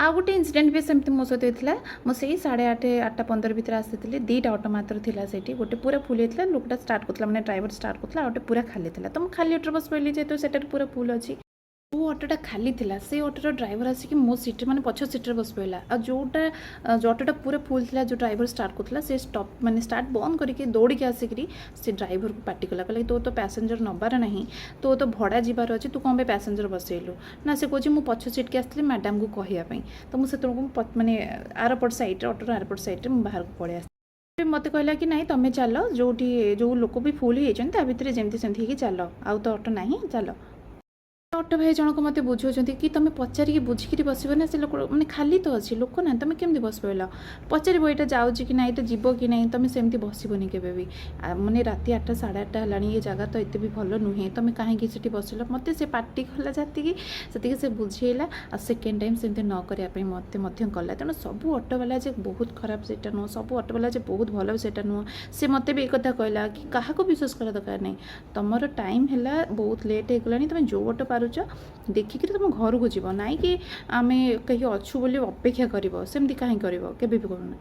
ଆଉ ଗୋଟେ ଇନସିଡେଣ୍ଟ ବି ସେମିତି ମୋ ସହିତ ହେଇଥିଲା। ମୁଁ ସେଇ 8:30 8:15 ଭିତରେ ଆସିଥିଲି। ଦୁଇଟା ଅଟୋ ମାତ୍ର ଥିଲା ସେଇଠି। ଗୋଟେ ପୁରା ଫୁଲ୍ ହେଇଥିଲା, ଲୋକଟା ଷ୍ଟାର୍ଟ କରୁଥିଲା, ମାନେ ଡ୍ରାଇଭର ଷ୍ଟାର୍ଟ କରୁଥିଲା, ଆଉ ଗୋଟେ ପୁରା ଖାଲି ଥିଲା। ତ ମୁଁ ଖାଲି ଅଟୋରେ ବସି ପଡ଼ିଲି, ଯେହେତୁ ସେଟାରେ ପୁରା ଫୁଲ୍ ଅଛି। ଯେଉଁ ଅଟୋଟା ଖାଲି ଥିଲା ସେଇ ଅଟୋର ଡ୍ରାଇଭର ଆସିକି ମୋ ସିଟ୍ରେ, ମାନେ ପଛ ସିଟ୍ରେ ବସି ପଡ଼ିଲା। ଆଉ ଯେଉଁ ଅଟୋଟା ପୁରା ଫୁଲ୍ ଥିଲା, ଯେଉଁ ଡ୍ରାଇଭର ଷ୍ଟାର୍ଟ କରୁଥିଲା, ସେ ମାନେ ଷ୍ଟାର୍ଟ ବନ୍ଦ କରିକି ଦୌଡ଼ିକି ଆସିକିରି ସେ ଡ୍ରାଇଭରକୁ ପାଟି କଲା, କହିଲା ତୋ ତ ପ୍ୟାସେଞ୍ଜର ନେବାର ନାହିଁ, ତୋ ତ ଭଡ଼ା ଯିବାର ଅଛି, ତୁ କ'ଣ ପାଇଁ ପ୍ୟାସେଞ୍ଜର ବସେଇଲୁ? ନା ସେ କହୁଛି ମୁଁ ପଛ ସିଟ୍କି ଆସିଥିଲି ମ୍ୟାଡ଼ାମକୁ କହିବା ପାଇଁ। ତ ମୁଁ ସେତେବେଳକୁ ମାନେ ଆରପଟ ସାଇଡ଼୍ରେ, ଅଟୋର ଆରପଟ ସାଇଡ଼୍ରେ ମୁଁ ବାହାରକୁ ପଳେଇ ଆସିଥିଲି। ମୋତେ କହିଲା କି ନାଇଁ ତମେ ଚାଲ, ଯେଉଁ ଲୋକ ବି ଫୁଲ୍ ହେଇଯାଇଛନ୍ତି ତା ଭିତରେ ଯେମିତି ସେମିତି ହେଇକି ଚାଲ, ଆଉ ତ ଅଟୋ ନାହିଁ, ଚାଲ। ଅଟୋ ଭାଇ ଜଣକ ମୋତେ ବୁଝାଉଛନ୍ତି କି ତମେ ପଚାରିକି ବୁଝିକିରି ବସିବ ନା, ସେ ଲୋକ ମାନେ ଖାଲି ତ ଅଛି, ଲୋକ ନାହିଁ, ତମେ କେମିତି ବସି ପଡ଼ିଲ? ପଚାରିବ ଏଇଟା ଯାଉଛି କି ନାହିଁ, ଏଇଟା ଯିବ କି ନାହିଁ, ତମେ ସେମିତି ବସିବନି କେବେ ବି। ମାନେ ରାତି 8ଟା 8:30 ହେଲାଣି, ଏ ଜାଗା ତ ଏତେ ବି ଭଲ ନୁହେଁ, ତମେ କାହିଁକି ସେଠି ବସିଲ? ମୋତେ ସେ ପାଟି କଲା ସେତିକି ସେ ବୁଝେଇଲା। ଆଉ ସେକେଣ୍ଡ ଟାଇମ୍ ସେମିତି ନ କରିବା ପାଇଁ ମୋତେ ମଧ୍ୟ କଲା। ତେଣୁ ସବୁ ଅଟୋବାଲା ଯେ ବହୁତ ଖରାପ ସେଇଟା ନୁହଁ, ସବୁ ଅଟୋବାଲା ଯେ ବହୁତ ଭଲ ସେଇଟା ନୁହଁ। ସେ ମୋତେ ବି ଏ କଥା କହିଲା କି କାହାକୁ ବିଶ୍ୱାସ କରିବା ଦରକାର ନାହିଁ, ତମର ଟାଇମ୍ ହେଲା, ବହୁତ ଲେଟ୍ ହେଇଗଲାଣି, ତମେ ଯେଉଁ ଅଟୋ ପାରୁଛ ଦେଖିକିରି ତୁମ ଘରକୁ ଯିବ, ନାଇଁ କି ଆମେ କେହି ଅଛୁ ବୋଲି ଅପେକ୍ଷା କରିବ, ସେମିତି କାହିଁ କରିବ, କେବେ ବି କରୁନା।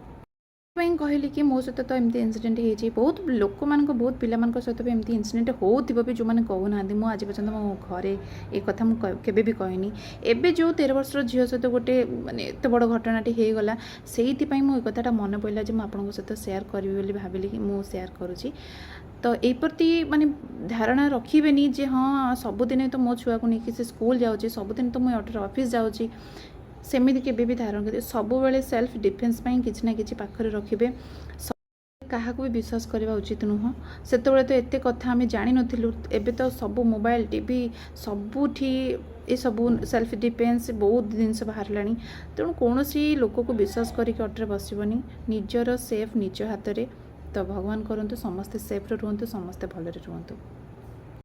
ପାଇଁ କହିଲି କି ମୋ ସହିତ ତ ଏମିତି ଇନସିଡେଣ୍ଟ ହେଇଛି, ବହୁତ ଲୋକମାନଙ୍କ, ବହୁତ ପିଲାମାନଙ୍କ ସହିତ ବି ଏମିତି ଇନସିଡେଣ୍ଟ ହେଉଥିବ ବି, ଯେଉଁମାନେ କହୁନାହାନ୍ତି। ମୁଁ ଆଜି ପର୍ଯ୍ୟନ୍ତ ମୋ ଘରେ ଏ କଥା ମୁଁ କେବେ ବି କହିନି। ଏବେ ଯେଉଁ 13 ବର୍ଷର ଝିଅ ସହିତ ଗୋଟେ ମାନେ ଏତେ ବଡ଼ ଘଟଣାଟି ହେଇଗଲା, ସେଇଥିପାଇଁ ମୁଁ ଏ କଥାଟା ମନେ ପଡ଼ିଲା ଯେ ମୁଁ ଆପଣଙ୍କ ସହିତ ସେୟାର କରିବି ବୋଲି ଭାବିଲି କି ମୁଁ ସେୟାର କରୁଛି। ତ ଏଇ ପ୍ରତି ମାନେ ଧାରଣା ରଖିବେନି ଯେ ହଁ ସବୁଦିନେ ତ ମୋ ଛୁଆକୁ ନେଇକି ସେ ସ୍କୁଲ ଯାଉଛି, ସବୁଦିନ ତ ମୁଁ ଅଟୋରେ ଅଫିସ୍ ଯାଉଛି, ସେମିତି କେବେ ବି ଧାରଣ କରିବେ। ସବୁବେଳେ ସେଲ୍ଫ ଡିଫେନ୍ସ ପାଇଁ କିଛି ନା କିଛି ପାଖରେ ରଖିବେ। କାହାକୁ ବି ବିଶ୍ୱାସ କରିବା ଉଚିତ ନୁହଁ। ସେତେବେଳେ ତ ଏତେ କଥା ଆମେ ଜାଣିନଥିଲୁ, ଏବେ ତ ସବୁ ମୋବାଇଲ, ଟିଭି, ସବୁଠି ଏସବୁ ସେଲ୍ଫ ଡିଫେନ୍ସ ବହୁତ ଜିନିଷ ବାହାରିଲାଣି। ତେଣୁ କୌଣସି ଲୋକକୁ ବିଶ୍ୱାସ କରିକି ଅଟୋରେ ବସିବନି, ନିଜର ସେଫ୍ ନିଜ ହାତରେ। ତ ଭଗବାନ କରନ୍ତୁ ସମସ୍ତେ ସେଫ୍ରେ ରୁହନ୍ତୁ, ସମସ୍ତେ ଭଲରେ ରୁହନ୍ତୁ।